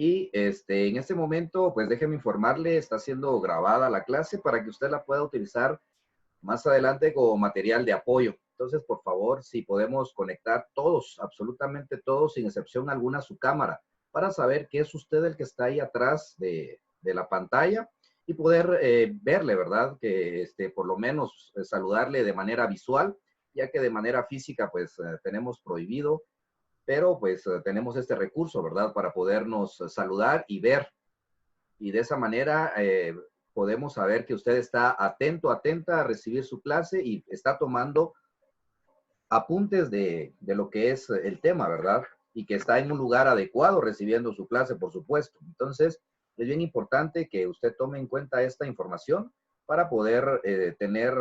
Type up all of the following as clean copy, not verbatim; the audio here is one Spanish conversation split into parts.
Y en este momento, pues déjeme informarle, está siendo grabada la clase para que usted la pueda utilizar más adelante como material de apoyo. Entonces, por favor, si podemos conectar todos, absolutamente todos, sin excepción alguna, su cámara, para saber que es usted el que está ahí atrás de la pantalla y poder verle, ¿verdad? Que por lo menos saludarle de manera visual, ya que de manera física, pues tenemos prohibido, pero pues tenemos este recurso, ¿verdad? Para podernos saludar y ver. Y de esa manera podemos saber que usted está atento, atenta a recibir su clase y está tomando apuntes de lo que es el tema, ¿verdad? Y que está en un lugar adecuado recibiendo su clase, por supuesto. Entonces, es bien importante que usted tome en cuenta esta información para poder tener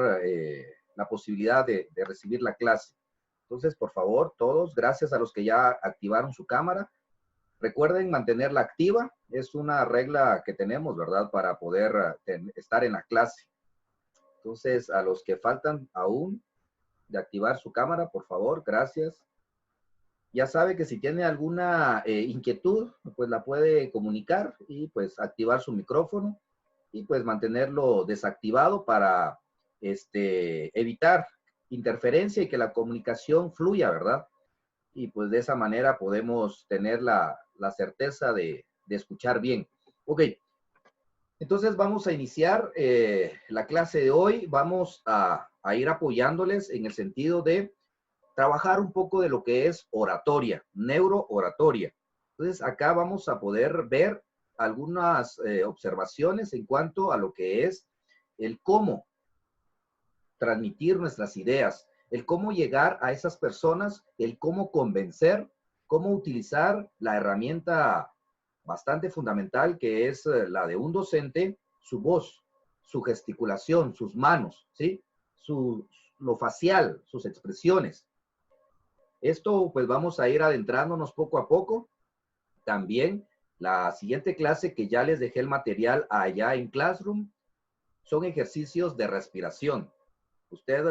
la posibilidad de recibir la clase. Entonces, por favor, todos, gracias a los que ya activaron su cámara, recuerden mantenerla activa. Es una regla que tenemos, ¿verdad? Para poder estar en la clase. Entonces, a los que faltan aún de activar su cámara, por favor, gracias. Ya sabe que si tiene alguna inquietud, pues la puede comunicar y pues activar su micrófono y pues mantenerlo desactivado para evitar interferencia y que la comunicación fluya, ¿verdad? Y pues de esa manera podemos tener la certeza de escuchar bien. Ok, entonces vamos a iniciar la clase de hoy. Vamos a ir apoyándoles en el sentido de trabajar un poco de lo que es oratoria, neurooratoria. Entonces acá vamos a poder ver algunas observaciones en cuanto a lo que es el cómo transmitir nuestras ideas, el cómo llegar a esas personas, el cómo convencer, cómo utilizar la herramienta bastante fundamental que es la de un docente, su voz, su gesticulación, sus manos, ¿sí? Lo facial, sus expresiones. Esto pues vamos a ir adentrándonos poco a poco. También la siguiente clase que ya les dejé el material allá en Classroom son ejercicios de respiración. Usted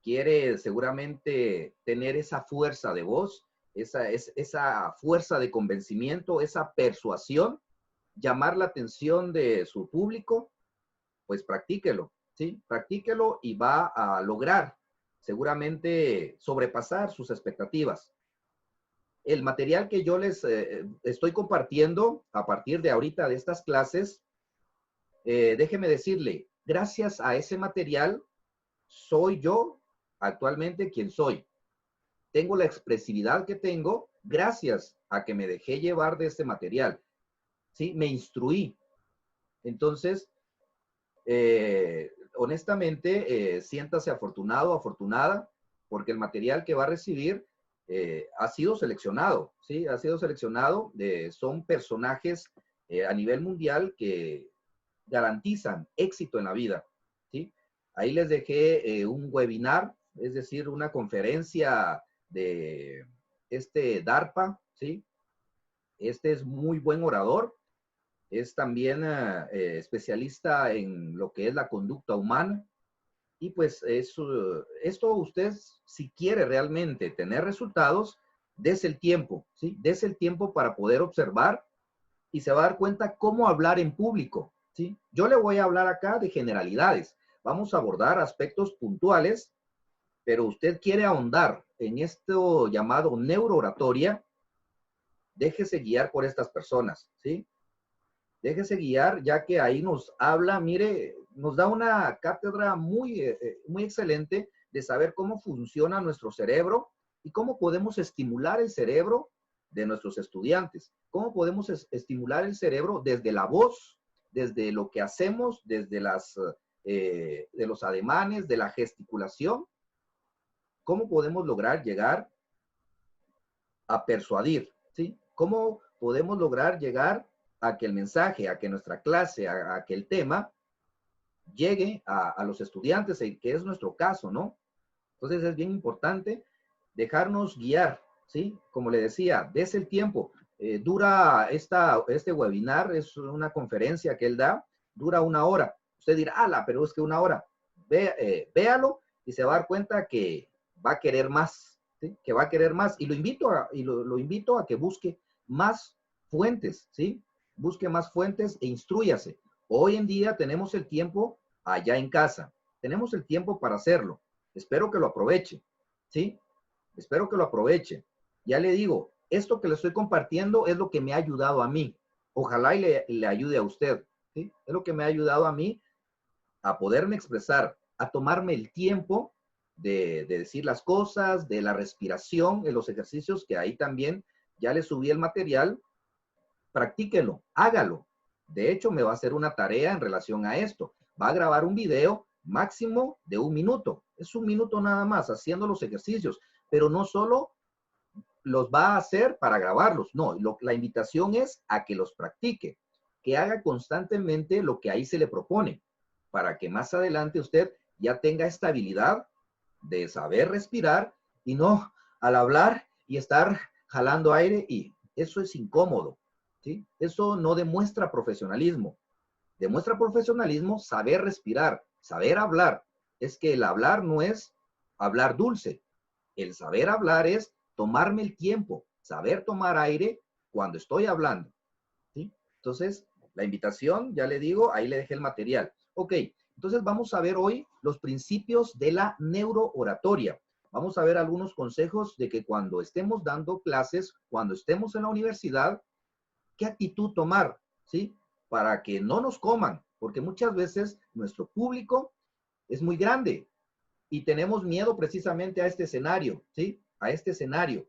quiere seguramente tener esa fuerza de voz, esa fuerza de convencimiento, esa persuasión, llamar la atención de su público, pues practíquelo, ¿sí? Practíquelo y va a lograr seguramente sobrepasar sus expectativas. El material que yo les estoy compartiendo a partir de ahorita de estas clases, déjeme decirle, gracias a ese material, soy yo actualmente quien soy. Tengo la expresividad que tengo gracias a que me dejé llevar de este material. ¿Sí? Me instruí. Entonces, honestamente, siéntase afortunado, afortunada, porque el material que va a recibir ha sido seleccionado, ¿sí? Ha sido seleccionado, son personajes a nivel mundial que garantizan éxito en la vida, ¿sí? Ahí les dejé un webinar, es decir, una conferencia de DARPA, ¿sí? Este es muy buen orador, es también especialista en lo que es la conducta humana. Y pues esto usted, si quiere realmente tener resultados, dese el tiempo, ¿sí? Dese el tiempo para poder observar y se va a dar cuenta cómo hablar en público, ¿sí? Yo le voy a hablar acá de generalidades. Vamos a abordar aspectos puntuales, pero usted quiere ahondar en esto llamado neurooratoria, déjese guiar por estas personas, ¿sí? Déjese guiar, ya que ahí nos habla, mire, nos da una cátedra muy excelente de saber cómo funciona nuestro cerebro y cómo podemos estimular el cerebro de nuestros estudiantes. Cómo podemos estimular el cerebro desde la voz, desde lo que hacemos, desde de los ademanes, de la gesticulación. Cómo podemos lograr llegar a persuadir, ¿sí? Cómo podemos lograr llegar a que el mensaje, a que nuestra clase, a que el tema llegue a los estudiantes, que es nuestro caso, ¿no? Entonces es bien importante dejarnos guiar, ¿sí? Como le decía, dese el tiempo. Dura este webinar, es una conferencia que él da, dura 1 hora. Usted dirá, ala, pero es que 1 hora. Véalo y se va a dar cuenta que va a querer más, ¿sí? Que va a querer más. Y lo invito a que busque más fuentes, ¿sí? Busque más fuentes e instrúyase. Hoy en día tenemos el tiempo allá en casa. Tenemos el tiempo para hacerlo. Espero que lo aproveche, ¿sí? Espero que lo aproveche. Ya le digo, esto que le estoy compartiendo es lo que me ha ayudado a mí. Ojalá y le ayude a usted, ¿sí? Es lo que me ha ayudado a mí a poderme expresar, a tomarme el tiempo de decir las cosas, de la respiración, de los ejercicios, que ahí también ya le subí el material. Practíquelo, hágalo. De hecho, me va a hacer una tarea en relación a esto. Va a grabar un video máximo de 1 minuto. Es 1 minuto nada más haciendo los ejercicios, pero no solo los va a hacer para grabarlos. No, la invitación es a que los practique, que haga constantemente lo que ahí se le propone, para que más adelante usted ya tenga esta habilidad de saber respirar y no al hablar y estar jalando aire, y eso es incómodo, ¿sí? Eso no demuestra profesionalismo. Demuestra profesionalismo saber respirar, saber hablar. Es que el hablar no es hablar dulce. El saber hablar es tomarme el tiempo, saber tomar aire cuando estoy hablando, ¿sí? Entonces, la invitación, ya le digo, ahí le dejé el material. Ok, entonces vamos a ver hoy los principios de la neurooratoria. Vamos a ver algunos consejos de que cuando estemos dando clases, cuando estemos en la universidad, qué actitud tomar, ¿sí? Para que no nos coman, porque muchas veces nuestro público es muy grande y tenemos miedo precisamente a este escenario, ¿sí? A este escenario.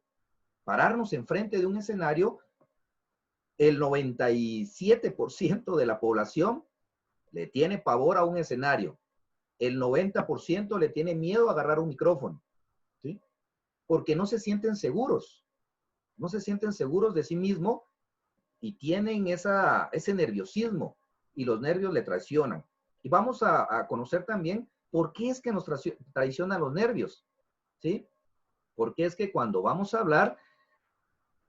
Pararnos enfrente de un escenario, el 97% de la población le tiene pavor a un escenario. El 90% le tiene miedo a agarrar un micrófono, ¿sí? Porque no se sienten seguros. No se sienten seguros de sí mismo y tienen ese nerviosismo, y los nervios le traicionan. Y vamos a conocer también por qué es que nos traicionan los nervios, ¿sí? Porque es que cuando vamos a hablar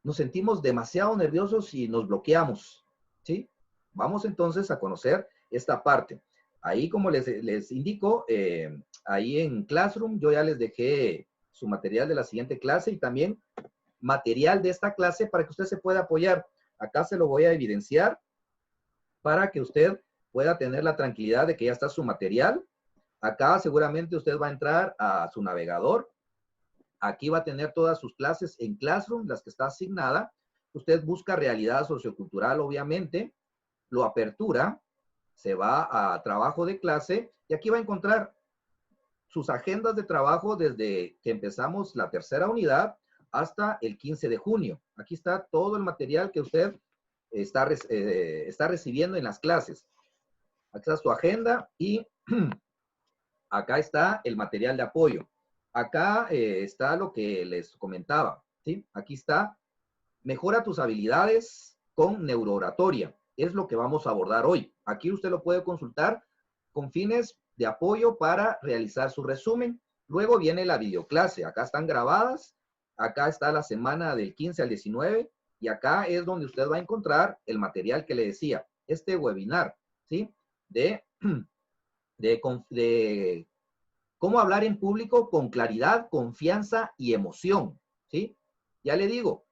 nos sentimos demasiado nerviosos y nos bloqueamos, ¿sí? Vamos entonces a conocer esta parte. Ahí, como les indico, ahí en Classroom yo ya les dejé su material de la siguiente clase y también material de esta clase para que usted se pueda apoyar. Acá se lo voy a evidenciar para que usted pueda tener la tranquilidad de que ya está su material. Acá seguramente usted va a entrar a su navegador. Aquí va a tener todas sus clases en Classroom, las que está asignada. Usted busca realidad sociocultural, obviamente, lo apertura, se va a trabajo de clase y aquí va a encontrar sus agendas de trabajo desde que empezamos la tercera unidad hasta el 15 de junio. Aquí está todo el material que usted está recibiendo en las clases. Aquí está su agenda y acá está el material de apoyo. Acá está lo que les comentaba, ¿sí? Aquí está, mejora tus habilidades con neurooratoria. Es lo que vamos a abordar hoy. Aquí usted lo puede consultar con fines de apoyo para realizar su resumen. Luego viene la videoclase. Acá están grabadas. Acá está la semana del 15 al 19. Y acá es donde usted va a encontrar el material que le decía. Este webinar, ¿sí? De cómo hablar en público con claridad, confianza y emoción, ¿sí? Ya le digo,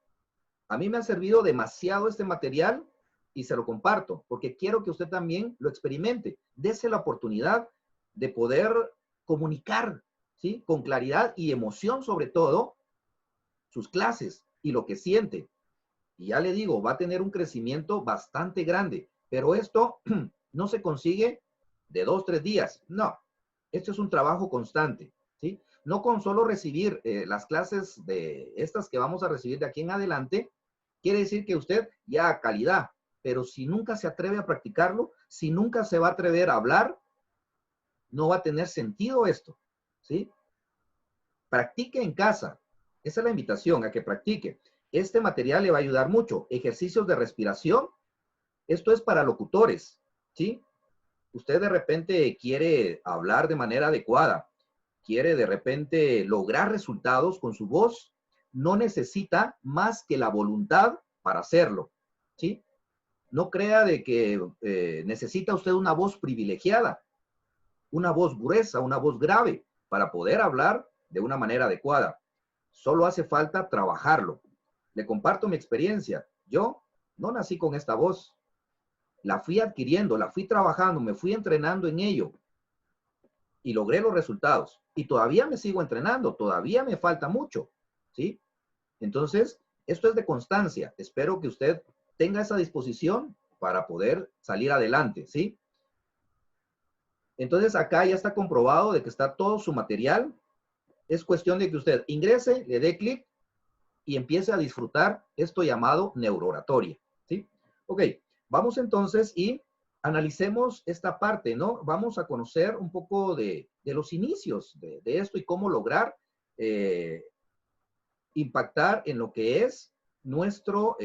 a mí me ha servido demasiado este material y se lo comparto, porque quiero que usted también lo experimente. Dese la oportunidad de poder comunicar, ¿sí? Con claridad y emoción, sobre todo, sus clases y lo que siente. Y ya le digo, va a tener un crecimiento bastante grande, pero esto no se consigue de 2, 3 días. No, esto es un trabajo constante, ¿sí? No con solo recibir las clases de estas que vamos a recibir de aquí en adelante, quiere decir que usted ya a calidad, pero si nunca se atreve a practicarlo, si nunca se va a atrever a hablar, no va a tener sentido esto, ¿sí? Practique en casa. Esa es la invitación, a que practique. Este material le va a ayudar mucho. Ejercicios de respiración. Esto es para locutores, ¿sí? Usted de repente quiere hablar de manera adecuada, quiere de repente lograr resultados con su voz, no necesita más que la voluntad para hacerlo, ¿sí? No crea de que necesita usted una voz privilegiada, una voz gruesa, una voz grave para poder hablar de una manera adecuada. Solo hace falta trabajarlo. Le comparto mi experiencia. Yo No nací con esta voz. La fui adquiriendo, la fui trabajando, me fui entrenando en ello y logré los resultados. Y todavía me sigo entrenando, todavía me falta mucho, ¿sí? Entonces, esto es de constancia. Espero que usted tenga esa disposición para poder salir adelante, ¿sí? Entonces, acá ya está comprobado de que está todo su material. Es cuestión de que usted ingrese, le dé clic y empiece a disfrutar esto llamado neurooratoria, ¿sí? Ok, vamos entonces y analicemos esta parte, ¿no? Vamos a conocer un poco de los inicios de esto y cómo lograr impactar en lo que es nuestro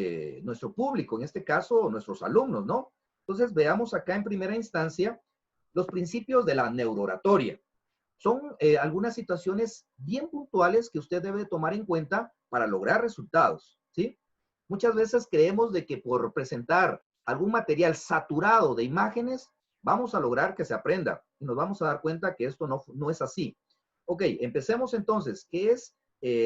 público, en este caso nuestros alumnos, ¿no? Entonces veamos acá en primera instancia los principios de la neurooratoria. Son algunas situaciones bien puntuales que usted debe tomar en cuenta para lograr resultados, ¿sí? Muchas veces creemos de que por presentar algún material saturado de imágenes, vamos a lograr que se aprenda y nos vamos a dar cuenta que esto no es así. Ok, empecemos entonces. ¿Qué es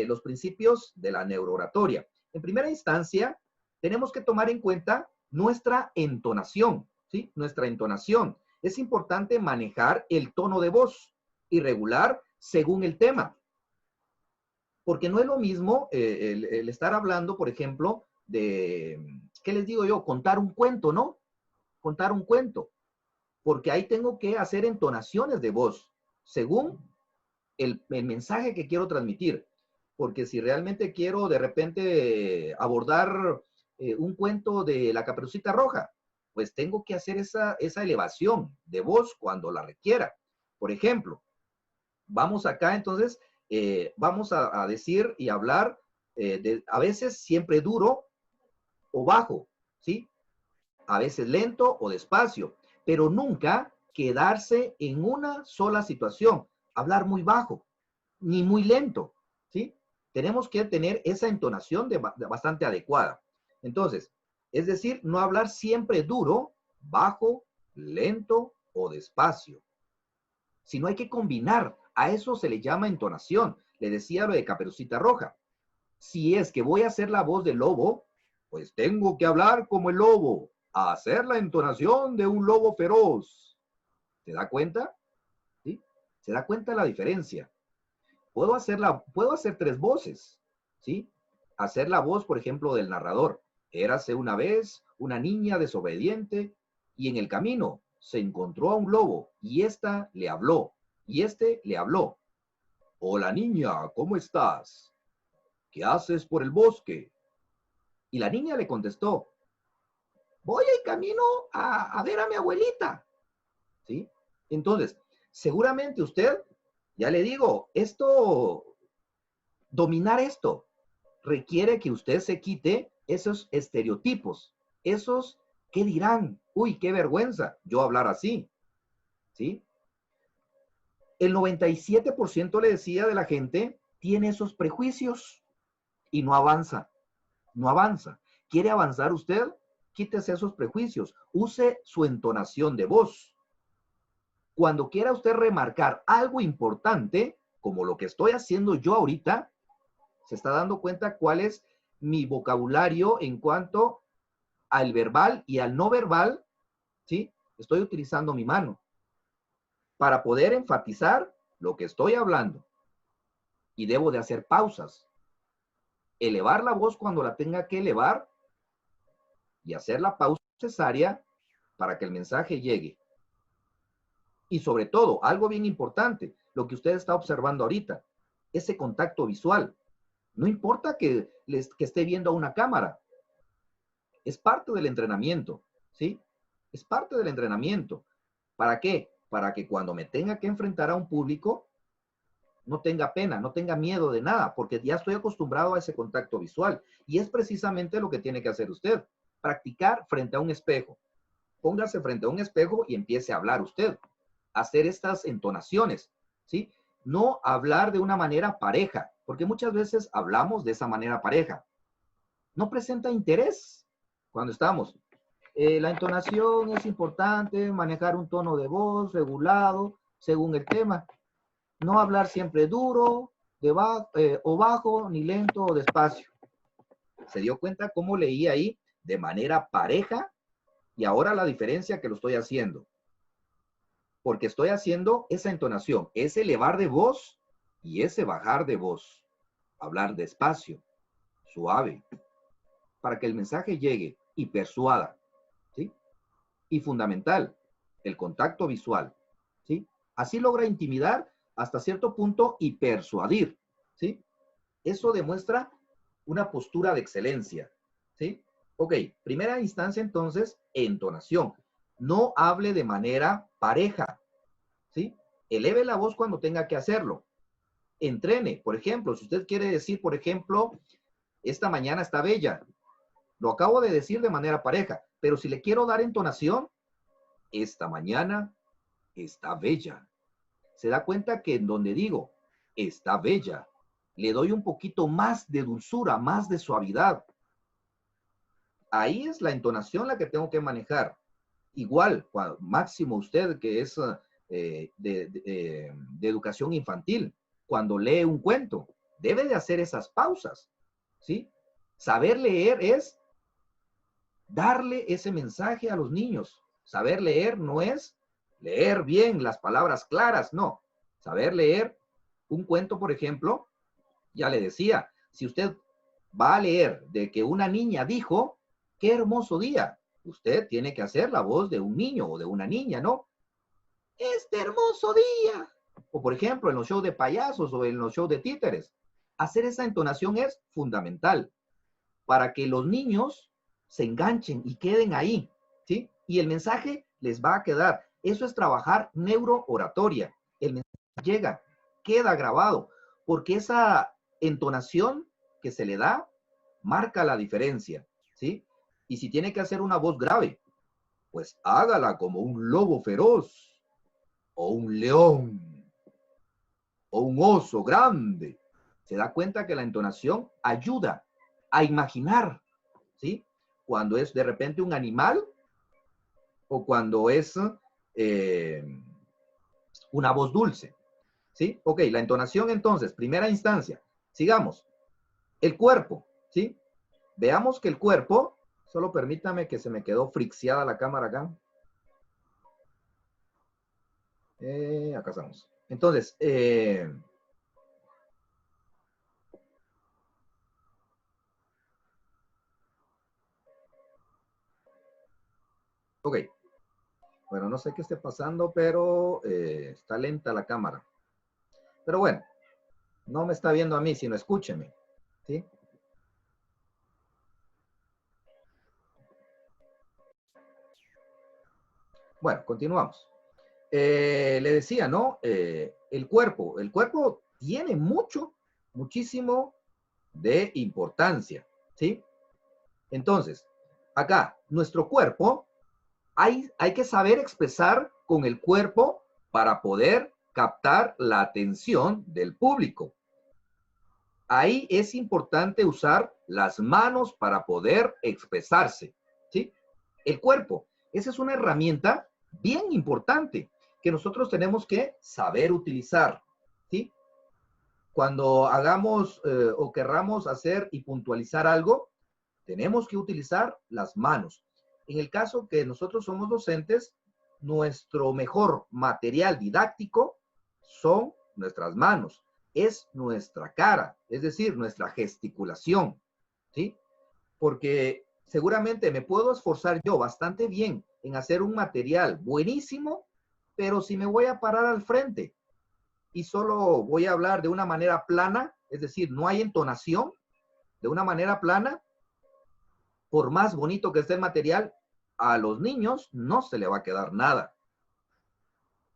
los principios de la neurooratoria? En primera instancia, tenemos que tomar en cuenta nuestra entonación, ¿sí? Nuestra entonación. Es importante manejar el tono de voz y regular según el tema. Porque no es lo mismo el estar hablando, por ejemplo, de, ¿qué les digo yo? Contar un cuento, ¿no? Contar un cuento. Porque ahí tengo que hacer entonaciones de voz según el mensaje que quiero transmitir. Porque si realmente quiero de repente abordar un cuento de la Caperucita Roja, pues tengo que hacer esa elevación de voz cuando la requiera. Por ejemplo, vamos acá entonces, vamos a decir y hablar a veces siempre duro o bajo, ¿sí? A veces lento o despacio, pero nunca quedarse en una sola situación, hablar muy bajo, ni muy lento, ¿sí? Tenemos que tener esa entonación bastante adecuada. Entonces, es decir, no hablar siempre duro, bajo, lento o despacio, sino hay que combinar. A eso se le llama entonación. Le decía lo de Caperucita Roja. Si es que voy a hacer la voz del lobo, pues tengo que hablar como el lobo, a hacer la entonación de un lobo feroz. ¿Se da cuenta? ¿Sí? ¿Se da cuenta la diferencia? Puedo hacer tres voces, ¿sí? Hacer la voz, por ejemplo, del narrador. Érase una vez una niña desobediente y en el camino se encontró a un lobo y ésta le habló y este le habló. Hola niña, ¿cómo estás? ¿Qué haces por el bosque? Y la niña le contestó, voy en camino a ver a mi abuelita, ¿sí? Entonces, seguramente usted, ya le digo, dominar esto requiere que usted se quite esos estereotipos, esos, ¿qué dirán? Uy, qué vergüenza yo hablar así, ¿sí? El 97% le decía de la gente tiene esos prejuicios y no avanza, no avanza. ¿Quiere avanzar usted? Quítese esos prejuicios, use su entonación de voz. Cuando quiera usted remarcar algo importante, como lo que estoy haciendo yo ahorita, se está dando cuenta cuál es mi vocabulario en cuanto al verbal y al no verbal, ¿sí? Estoy utilizando mi mano para poder enfatizar lo que estoy hablando. Y debo de hacer pausas. Elevar la voz cuando la tenga que elevar y hacer la pausa necesaria para que el mensaje llegue. Y sobre todo, algo bien importante, lo que usted está observando ahorita, ese contacto visual. No importa que esté viendo a una cámara, es parte del entrenamiento, ¿sí? Es parte del entrenamiento. ¿Para qué? Para que cuando me tenga que enfrentar a un público, no tenga pena, no tenga miedo de nada, porque ya estoy acostumbrado a ese contacto visual. Y es precisamente lo que tiene que hacer usted. Practicar frente a un espejo. Póngase frente a un espejo y empiece a hablar usted. Hacer estas entonaciones, ¿sí? No hablar de una manera pareja, porque muchas veces hablamos de esa manera pareja. No presenta interés cuando estamos. La entonación es importante, manejar un tono de voz regulado según el tema. No hablar siempre duro, o bajo, ni lento o despacio. ¿Se dio cuenta cómo leí ahí de manera pareja. Y ahora la diferencia que lo estoy haciendo. Porque estoy haciendo esa entonación, ese elevar de voz y ese bajar de voz. Hablar despacio, suave, para que el mensaje llegue y persuada, ¿sí? Y fundamental, el contacto visual, ¿sí? Así logra intimidar hasta cierto punto y persuadir, ¿sí? Eso demuestra una postura de excelencia, ¿sí? Ok, primera instancia entonces, entonación. No hable de manera pareja, ¿sí? Eleve la voz cuando tenga que hacerlo. Entrene, por ejemplo, si usted quiere decir, por ejemplo, esta mañana está bella. Lo acabo de decir de manera pareja, pero si le quiero dar entonación, esta mañana está bella. Se da cuenta que en donde digo, está bella, le doy un poquito más de dulzura, más de suavidad. Ahí es la entonación la que tengo que manejar. Igual, máximo usted que es de educación infantil, cuando lee un cuento, debe de hacer esas pausas, ¿sí? Saber leer es darle ese mensaje a los niños. Saber leer no es leer bien las palabras claras, no. Saber leer un cuento, por ejemplo, ya le decía, si usted va a leer de que una niña dijo, qué hermoso día, usted tiene que hacer la voz de un niño o de una niña, ¿no? Este hermoso día. O por ejemplo, en los shows de payasos o en los shows de títeres. Hacer esa entonación es fundamental para que los niños se enganchen y queden ahí, ¿sí? Y el mensaje les va a quedar. Eso es trabajar neurooratoria. El mensaje llega, queda grabado, porque esa entonación que se le da marca la diferencia, ¿sí? Y si tiene que hacer una voz grave, pues hágala como un lobo feroz, o un león, o un oso grande. Se da cuenta que la entonación ayuda a imaginar, ¿sí? Cuando es de repente un animal o cuando es eh, una voz dulce, ¿sí? Ok, la entonación entonces, primera instancia. Sigamos. El cuerpo, ¿sí? Veamos que el cuerpo, solo permítame que se me quedó frixiada la cámara acá. Acá estamos. Entonces, ok. Bueno, no sé qué esté pasando, pero está lenta la cámara. Pero bueno, no me está viendo a mí, sino escúcheme, ¿sí? Bueno, continuamos. Le decía, ¿no? El cuerpo tiene muchísimo de importancia, ¿sí? Entonces, acá, nuestro cuerpo, hay que saber expresar con el cuerpo para poder captar la atención del público. Ahí es importante usar las manos para poder expresarse, ¿sí? El cuerpo, esa es una herramienta bien importante que nosotros tenemos que saber utilizar, ¿sí? Cuando hagamos o querramos hacer y puntualizar algo, tenemos que utilizar las manos. En el caso que nosotros somos docentes, nuestro mejor material didáctico son nuestras manos, es nuestra cara, es decir, nuestra gesticulación, ¿sí? Porque seguramente me puedo esforzar yo bastante bien en hacer un material buenísimo, pero si me voy a parar al frente y solo voy a hablar de una manera plana, es decir, no hay entonación, de una manera plana, por más bonito que esté el material, a los niños no se le va a quedar nada.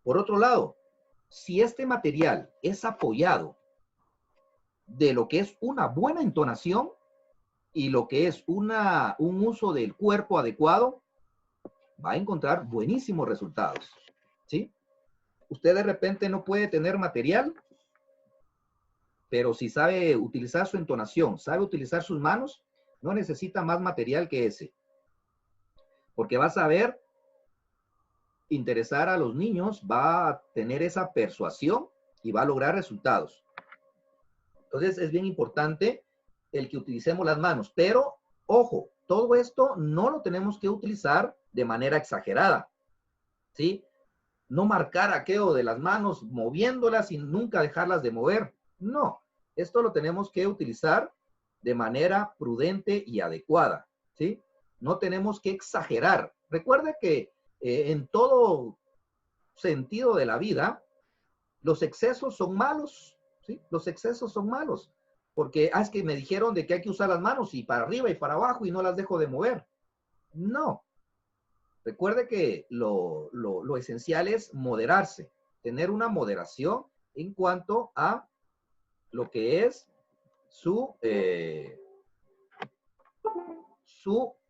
Por otro lado, si este material es apoyado de lo que es una buena entonación y lo que es un uso del cuerpo adecuado, va a encontrar buenísimos resultados, ¿sí? Usted de repente no puede tener material, pero si sabe utilizar su entonación, sabe utilizar sus manos, no necesita más material que ese. Porque va a saber interesar a los niños, va a tener esa persuasión y va a lograr resultados. Entonces es bien importante el que utilicemos las manos, pero ojo, todo esto no lo tenemos que utilizar de manera exagerada, ¿sí? No marcar aquello de las manos moviéndolas y nunca dejarlas de mover. No, esto lo tenemos que utilizar de manera prudente y adecuada, ¿sí? No tenemos que exagerar. Recuerde que en todo sentido de la vida, los excesos son malos, ¿sí? Los excesos son malos, porque es que me dijeron de que hay que usar las manos y para arriba y para abajo y no las dejo de mover. No. Recuerde que lo esencial es moderarse, tener una moderación en cuanto a lo que es su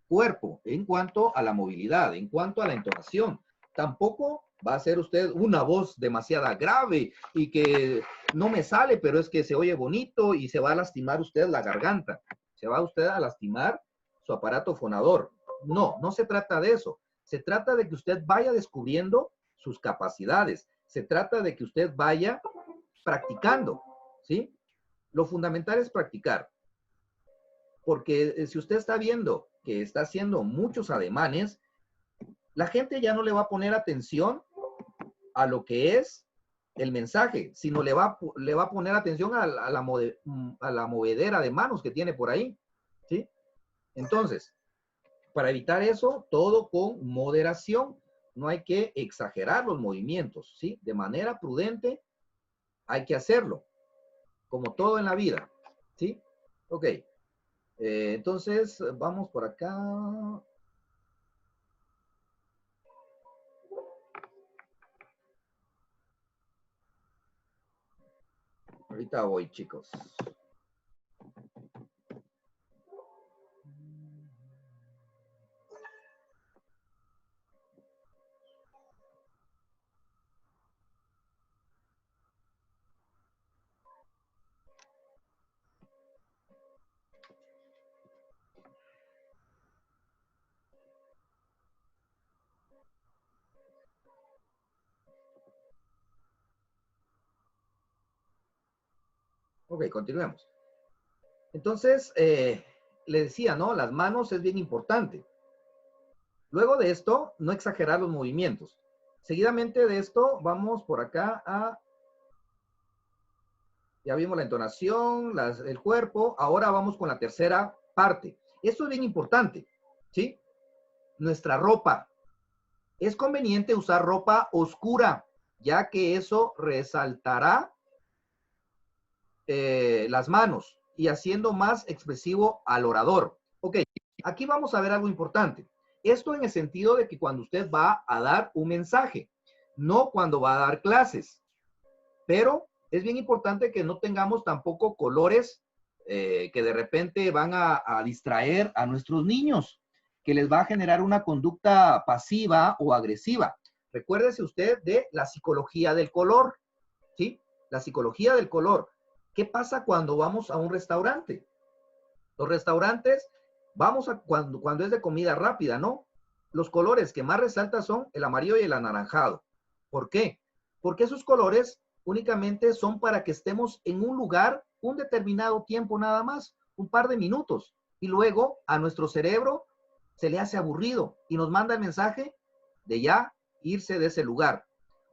cuerpo, en cuanto a la movilidad, en cuanto a la entonación. Tampoco va a ser usted una voz demasiado grave y que no me sale, pero es que se oye bonito y se va a lastimar usted la garganta. Se va usted a lastimar su aparato fonador. No, no se trata de eso. Se trata de que usted vaya descubriendo sus capacidades. Se trata de que usted vaya practicando, ¿sí? Lo fundamental es practicar. Porque si usted está viendo que está haciendo muchos ademanes, la gente ya no le va a poner atención a lo que es el mensaje, sino le va a poner atención a la movedera de manos que tiene por ahí, ¿sí? Entonces, para evitar eso, todo con moderación. No hay que exagerar los movimientos, ¿sí? De manera prudente hay que hacerlo, como todo en la vida, ¿sí? Ok. Entonces, vamos por acá. Ahorita voy, chicos. Ok, continuemos. Entonces, le decía, ¿no? Las manos es bien importante. Luego de esto, no exagerar los movimientos. Seguidamente de esto, vamos por acá ya vimos la entonación, el cuerpo. Ahora vamos con la tercera parte. Esto es bien importante, ¿sí? Nuestra ropa. Es conveniente usar ropa oscura, ya que eso resaltará las manos y haciendo más expresivo al orador. Ok, aquí vamos a ver algo importante. Esto en el sentido de que cuando usted va a dar un mensaje, no cuando va a dar clases. Pero es bien importante que no tengamos tampoco colores que de repente van a distraer a nuestros niños, que les va a generar una conducta pasiva o agresiva. Recuérdese usted de la psicología del color, ¿sí? La psicología del color. ¿Qué pasa cuando vamos a un restaurante? Los restaurantes, vamos a cuando es de comida rápida, ¿no? Los colores que más resaltan son el amarillo y el anaranjado. ¿Por qué? Porque esos colores únicamente son para que estemos en un lugar un determinado tiempo nada más, un par de minutos. Y luego a nuestro cerebro se le hace aburrido y nos manda el mensaje de ya irse de ese lugar.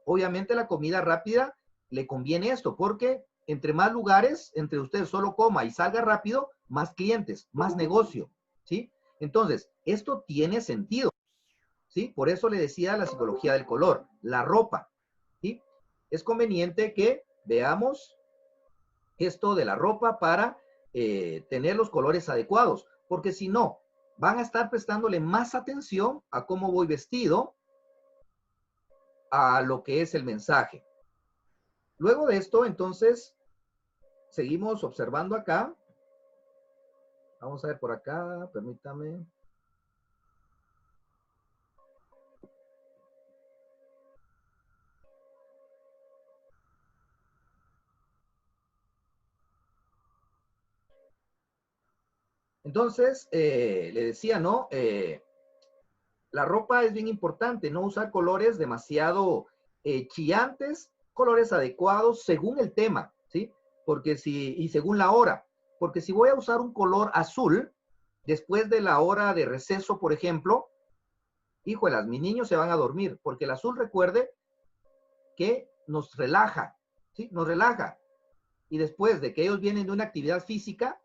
Obviamente la comida rápida le conviene esto porque entre más lugares, entre usted solo coma y salga rápido, más clientes, más negocio, ¿sí? Entonces, esto tiene sentido, ¿sí? Por eso le decía la psicología del color, la ropa, ¿sí? Es conveniente que veamos esto de la ropa para tener los colores adecuados, porque si no, van a estar prestándole más atención a cómo voy vestido, a lo que es el mensaje. Luego de esto, entonces, seguimos observando acá. Vamos a ver por acá, permítame. Entonces, le decía, ¿no? La ropa es bien importante, no usar colores demasiado chillantes, colores adecuados según el tema, ¿sí? Y según la hora, porque si voy a usar un color azul, después de la hora de receso, por ejemplo, híjolas, mis niños se van a dormir, porque el azul, recuerde que nos relaja, ¿sí? Nos relaja. Y después de que ellos vienen de una actividad física,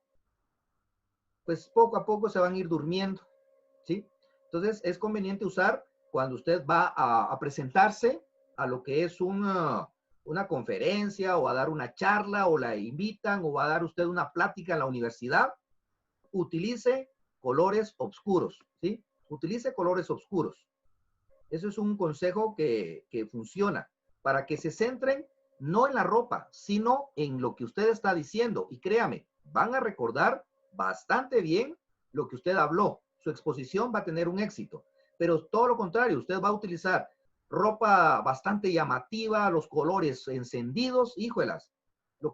pues poco a poco se van a ir durmiendo, ¿sí? Entonces, es conveniente usar cuando usted va a presentarse a lo que es una conferencia o a dar una charla o la invitan o va a dar usted una plática en la universidad, utilice colores oscuros, ¿sí? Utilice colores oscuros. Eso es un consejo que funciona para que se centren no en la ropa, sino en lo que usted está diciendo. Y créame, van a recordar bastante bien lo que usted habló. Su exposición va a tener un éxito. Pero todo lo contrario, usted va a utilizar ropa bastante llamativa, los colores encendidos, híjolas. Lo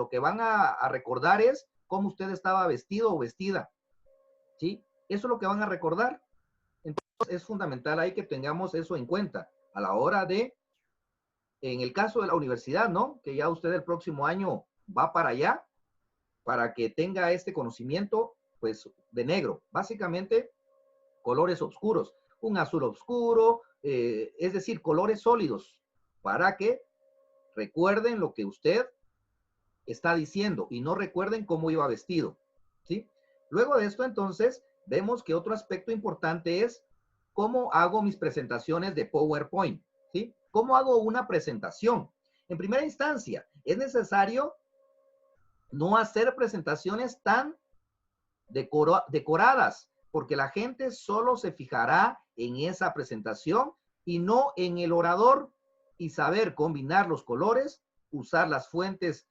que van a recordar es cómo usted estaba vestido o vestida, ¿sí? Eso es lo que van a recordar. Entonces, es fundamental ahí que tengamos eso en cuenta a la hora de, en el caso de la universidad, ¿no? Que ya usted el próximo año va para allá, para que tenga este conocimiento, pues, de negro. Básicamente, colores oscuros. Un azul oscuro, es decir, colores sólidos, para que recuerden lo que usted está diciendo y no recuerden cómo iba vestido, ¿sí? Luego de esto, entonces, vemos que otro aspecto importante es cómo hago mis presentaciones de PowerPoint, ¿sí? ¿Cómo hago una presentación? En primera instancia, es necesario no hacer presentaciones tan decoradas, porque la gente solo se fijará en esa presentación y no en el orador, y saber combinar los colores, usar las fuentes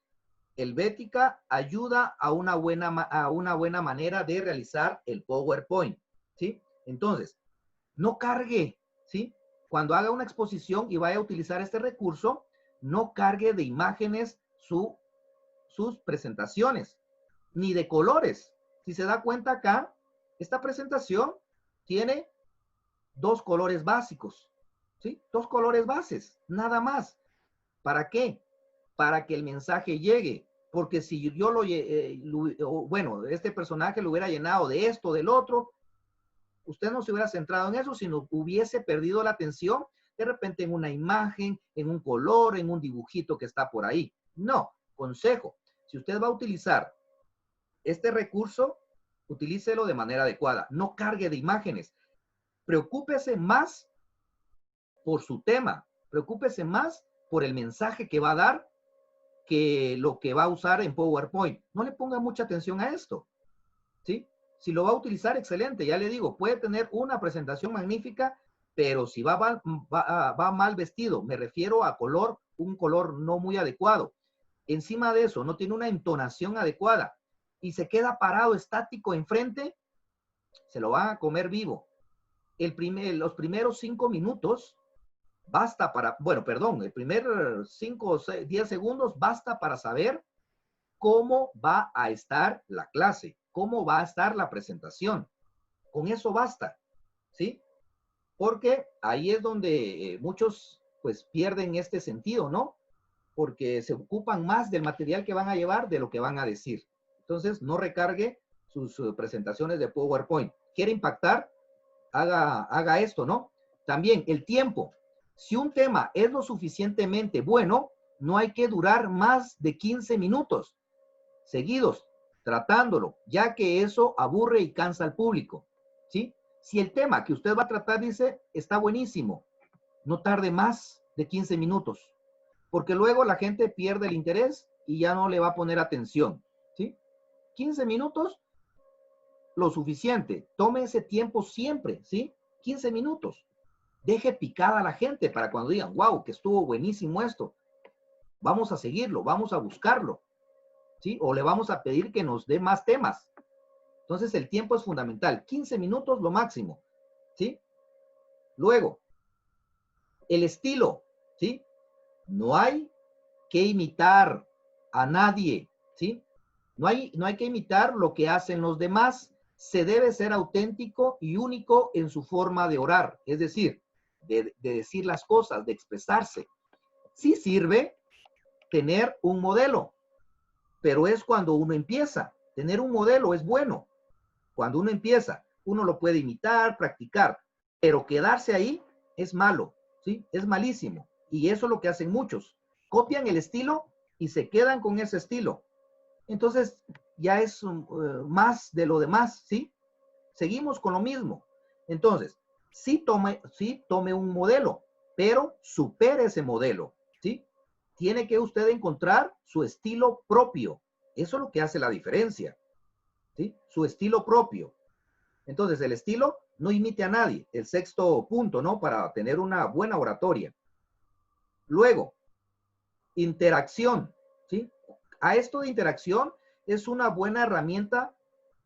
helvética ayuda a una buena manera de realizar el PowerPoint, ¿sí? Entonces, no cargue, ¿sí? Cuando haga una exposición y vaya a utilizar este recurso, no cargue de imágenes sus presentaciones, ni de colores. Si se da cuenta acá, esta presentación tiene dos colores básicos, ¿sí? Dos colores bases, nada más. ¿Para qué? Para que el mensaje llegue. Porque si yo bueno, este personaje lo hubiera llenado de esto, del otro, usted no se hubiera centrado en eso, sino hubiese perdido la atención de repente en una imagen, en un color, en un dibujito que está por ahí. No, consejo, si usted va a utilizar este recurso, utilícelo de manera adecuada. No cargue de imágenes. Preocúpese más por su tema. Preocúpese más por el mensaje que va a dar que lo que va a usar en PowerPoint. No le ponga mucha atención a esto, ¿sí? Si lo va a utilizar, excelente, ya le digo, puede tener una presentación magnífica, pero si va mal vestido, me refiero a color, un color no muy adecuado. Encima de eso, no tiene una entonación adecuada y se queda parado estático enfrente, se lo van a comer vivo. Los primeros 5 minutos basta para, bueno, perdón, el primer 5 o 10 segundos basta para saber cómo va a estar la clase, cómo va a estar la presentación. Con eso basta, ¿sí? Porque ahí es donde muchos pues pierden este sentido, ¿no? Porque se ocupan más del material que van a llevar de lo que van a decir. Entonces, no recargue sus presentaciones de PowerPoint. ¿Quiere impactar? Haga esto, ¿no? También el tiempo. Si un tema es lo suficientemente bueno, no hay que durar más de 15 minutos seguidos tratándolo, ya que eso aburre y cansa al público, ¿sí? Si el tema que usted va a tratar dice, está buenísimo, no tarde más de 15 minutos, porque luego la gente pierde el interés y ya no le va a poner atención, ¿sí? 15 minutos, lo suficiente. Tome ese tiempo siempre, ¿sí? 15 minutos. Deje picada a la gente para cuando digan, wow, que estuvo buenísimo esto. Vamos a seguirlo, vamos a buscarlo, ¿sí? O le vamos a pedir que nos dé más temas. Entonces, el tiempo es fundamental. 15 minutos lo máximo, ¿sí? Luego, el estilo, ¿sí? No hay que imitar a nadie, ¿sí? No hay que imitar lo que hacen los demás. Se debe ser auténtico y único en su forma de orar, es decir, de decir las cosas, de expresarse. Sí sirve tener un modelo, pero es cuando uno empieza. Tener un modelo es bueno, Cuando uno empieza, uno lo puede imitar, practicar, pero quedarse ahí es malo, ¿sí? Es malísimo. Y eso es lo que hacen muchos. Copian el estilo y se quedan con ese estilo. Entonces, ya es más de lo demás, ¿sí? Seguimos con lo mismo. Entonces, sí tome un modelo, pero supere ese modelo, ¿sí? Tiene que usted encontrar su estilo propio. Eso es lo que hace la diferencia, ¿sí? Su estilo propio. Entonces, el estilo no imite a nadie. El sexto punto, ¿no? Para tener una buena oratoria. Luego, interacción, ¿sí? A esto de interacción es una buena herramienta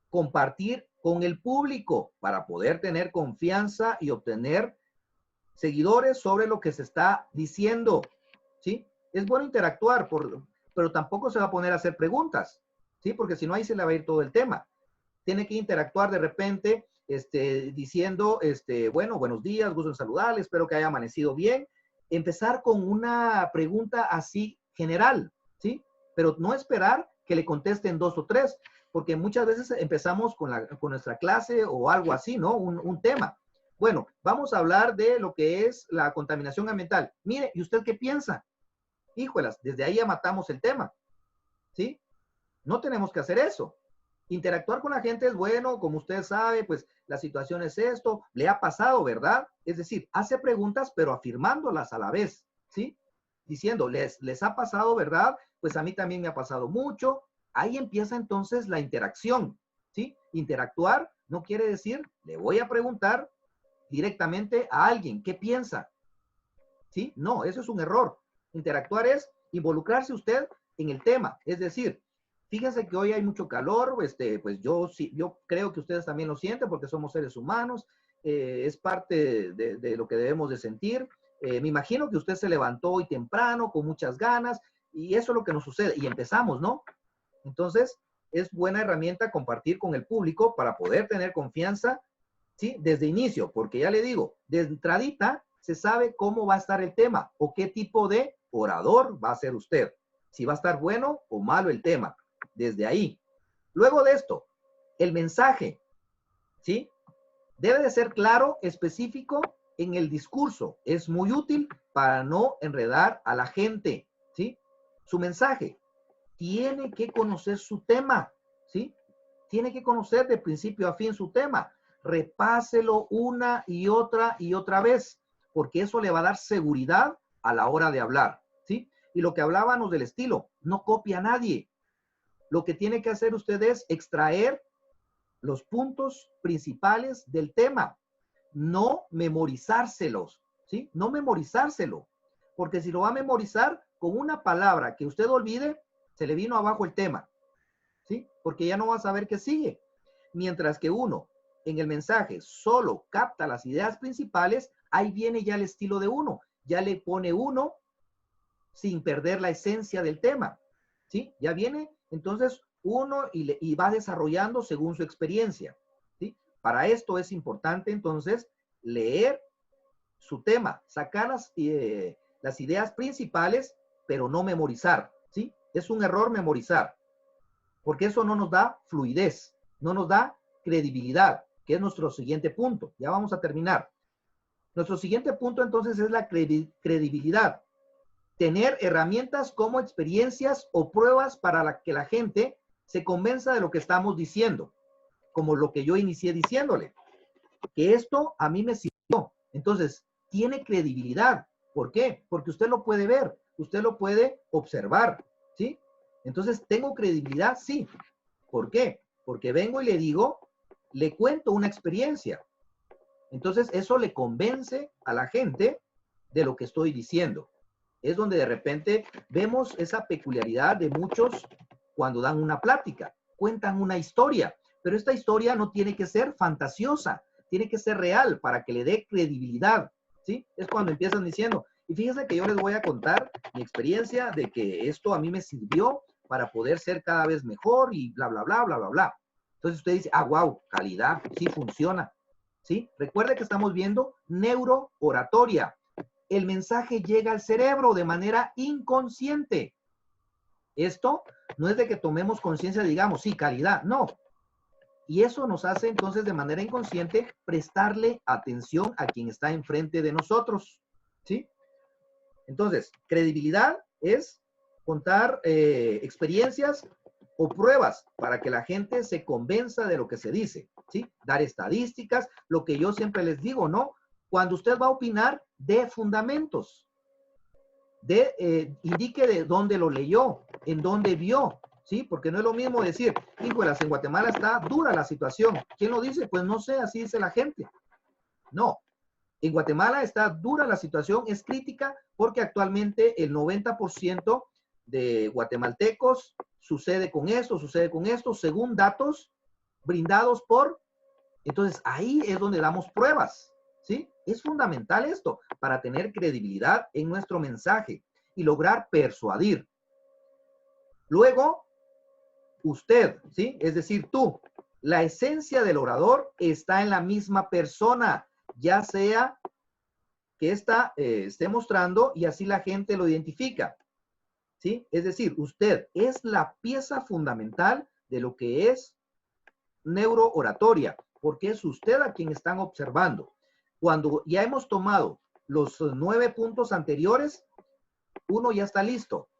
compartir con el público para poder tener confianza y obtener seguidores sobre lo que se está diciendo, ¿sí? Es bueno interactuar, pero tampoco se va a poner a hacer preguntas, ¿sí? Porque si no, ahí se le va a ir todo el tema. Tiene que interactuar de repente, diciendo, bueno, buenos días, gusto en saludarles, espero que haya amanecido bien. Empezar con una pregunta así general, ¿sí? Pero no esperar que le contesten dos o tres, porque muchas veces empezamos con nuestra clase o algo así, ¿no? Un tema. Bueno, vamos a hablar de lo que es la contaminación ambiental. Mire, ¿y usted qué piensa? Híjolas, desde ahí ya matamos el tema, ¿sí? No tenemos que hacer eso. Interactuar con la gente es bueno, como usted sabe, pues la situación es esto, le ha pasado, ¿verdad? Es decir, hace preguntas, pero afirmándolas a la vez, ¿sí? Diciendo, les ha pasado, ¿verdad? Pues a mí también me ha pasado mucho. Ahí empieza entonces la interacción, ¿sí? Interactuar no quiere decir, le voy a preguntar directamente a alguien, ¿qué piensa? ¿Sí? No, eso es un error. Interactuar es involucrarse usted en el tema, es decir, fíjense que hoy hay mucho calor, pues yo creo que ustedes también lo sienten porque somos seres humanos, es parte de lo que debemos de sentir. Me imagino que usted se levantó hoy temprano con muchas ganas y eso es lo que nos sucede y empezamos, ¿no? Entonces, es buena herramienta compartir con el público para poder tener confianza, ¿sí? Desde inicio, porque ya le digo, de entradita se sabe cómo va a estar el tema o qué tipo de orador va a ser usted, si va a estar bueno o malo el tema, desde ahí. Luego de esto, el mensaje, ¿sí? Debe de ser claro, específico en el discurso. Es muy útil para no enredar a la gente, ¿sí? Su mensaje tiene que conocer su tema, ¿sí? Tiene que conocer de principio a fin su tema. Repáselo una y otra vez, porque eso le va a dar seguridad a la hora de hablar, ¿sí? Y lo que hablábamos del estilo, no copia a nadie. Lo que tiene que hacer usted es extraer los puntos principales del tema, no memorizárselos, ¿sí? No memorizárselo, porque si lo va a memorizar con una palabra que usted olvide, se le vino abajo el tema, ¿sí? Porque ya no va a saber qué sigue. Mientras que uno en el mensaje solo capta las ideas principales, ahí viene ya el estilo de uno, ya le pone uno sin perder la esencia del tema, ¿sí? Ya viene entonces uno y va desarrollando según su experiencia, ¿sí? Para esto es importante entonces leer su tema, sacar las ideas principales, pero no memorizar, ¿sí? Es un error memorizar, porque eso no nos da fluidez, no nos da credibilidad, que es nuestro siguiente punto. Ya vamos a terminar. Nuestro siguiente punto entonces es la credibilidad. Tener herramientas como experiencias o pruebas para que la gente se convenza de lo que estamos diciendo, como lo que yo inicié diciéndole, que esto a mí me sirvió. Entonces, tiene credibilidad. ¿Por qué? Porque usted lo puede ver, usted lo puede observar, ¿sí? Entonces, ¿tengo credibilidad? Sí. ¿Por qué? Porque vengo y le digo, le cuento una experiencia. Entonces, eso le convence a la gente de lo que estoy diciendo. Es donde de repente vemos esa peculiaridad de muchos cuando dan una plática, cuentan una historia, pero esta historia no tiene que ser fantasiosa, tiene que ser real para que le dé credibilidad, ¿sí? Es cuando empiezan diciendo, y fíjense que yo les voy a contar mi experiencia de que esto a mí me sirvió para poder ser cada vez mejor y bla, bla, bla, bla, bla, bla. Entonces usted dice, ah, wow, calidad, sí funciona, ¿sí? Recuerde que estamos viendo neurooratoria. El mensaje llega al cerebro de manera inconsciente. Esto no es de que tomemos conciencia, digamos, sí, calidad, no. Y eso nos hace entonces de manera inconsciente prestarle atención a quien está enfrente de nosotros, ¿sí? Entonces, credibilidad es contar experiencias o pruebas para que la gente se convenza de lo que se dice, ¿sí? Dar estadísticas, lo que yo siempre les digo, ¿no? Cuando usted va a opinar, de fundamentos, indique de dónde lo leyó, en dónde vio, ¿sí? Porque no es lo mismo decir, híjolas, en Guatemala está dura la situación. ¿Quién lo dice? Pues no sé, así dice la gente. No, en Guatemala está dura la situación, es crítica porque actualmente el 90% de guatemaltecos sucede con esto, según datos brindados por... Entonces ahí es donde damos pruebas, ¿sí? Es fundamental esto para tener credibilidad en nuestro mensaje y lograr persuadir. Luego, usted, ¿sí? Es decir, tú, la esencia del orador está en la misma persona, ya sea que ésta esté mostrando y así la gente lo identifica, ¿sí? Es decir, usted es la pieza fundamental de lo que es neurooratoria, porque es usted a quien están observando. Cuando ya hemos tomado los 9 puntos anteriores, uno ya está listo,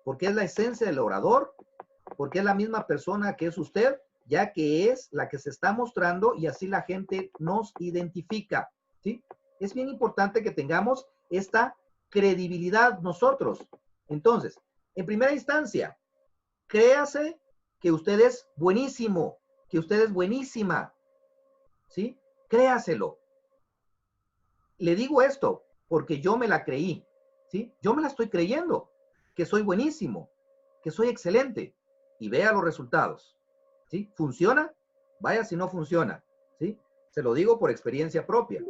porque es la esencia del orador, porque es la misma persona que es usted, ya que es la que se está mostrando y así la gente nos identifica, ¿sí? Es bien importante que tengamos esta credibilidad nosotros. Entonces, en primera instancia, créase que usted es buenísimo, que usted es buenísima, ¿sí? Créaselo. Le digo esto porque yo me la creí, ¿sí? Yo me la estoy creyendo, que soy buenísimo, que soy excelente, y vea los resultados, ¿sí? ¿Funciona? Vaya si no funciona, ¿sí? Se lo digo por experiencia propia,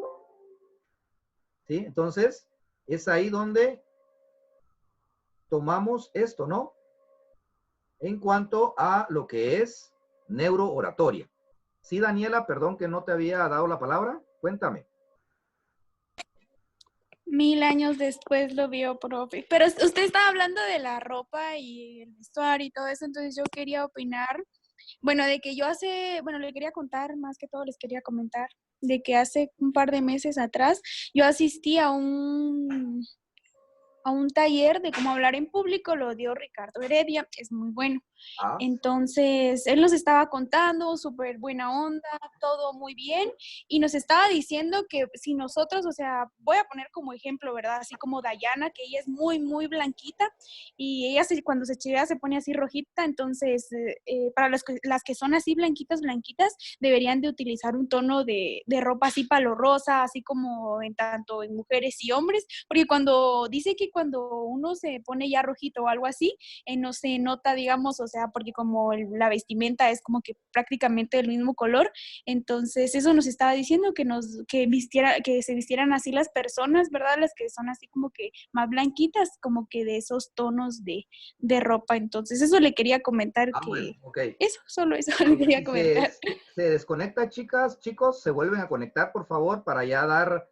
¿sí? Entonces, es ahí donde tomamos esto, ¿no? En cuanto a lo que es neurooratoria. Sí, Daniela, perdón que no te había dado la palabra. Cuéntame. 1000 años después lo vio, profe. Pero usted estaba hablando de la ropa y el vestuario y todo eso, entonces yo quería opinar, bueno, de que yo bueno, le quería contar, más que todo les quería comentar, de que hace un par de meses atrás yo asistí a un taller de cómo hablar en público, lo dio Ricardo Heredia, es muy bueno. Ah, Entonces, él nos estaba contando, súper buena onda, todo muy bien, y nos estaba diciendo que si nosotros, o sea, voy a poner como ejemplo, ¿verdad? Así como Dayana, que ella es muy, muy blanquita, y ella cuando se chivea se pone así rojita, entonces, para las que son así blanquitas, blanquitas, deberían de utilizar un tono de ropa así palo rosa, así como en tanto en mujeres y hombres, porque cuando dice que cuando uno se pone ya rojito o algo así, no se nota, digamos, o sea, porque como la vestimenta es como que prácticamente del mismo color, entonces eso nos estaba diciendo que se vistieran así las personas, ¿verdad? Las que son así como que más blanquitas, como que de esos tonos de ropa. Entonces eso le quería comentar bueno, que ok. eso, solo eso le quería Si se, comentar. se desconecta, chicas, chicos, se vuelven a conectar, por favor, para ya dar